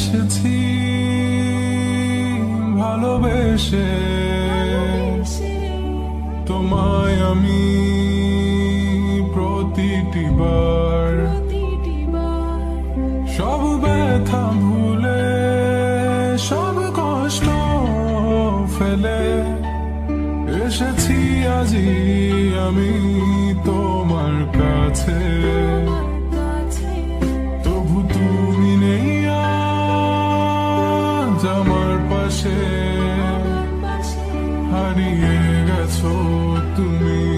এসেছি ভালোবেসে তোমায় আমি প্রতিটি বার সব ব্যথা ভুলে সব কষ্ট ফেলে এসেছি আজি আমি তোমার কাছে। তবু তুমি নেই আজ আমার পাশে, হারিয়ে গেছো তুমি।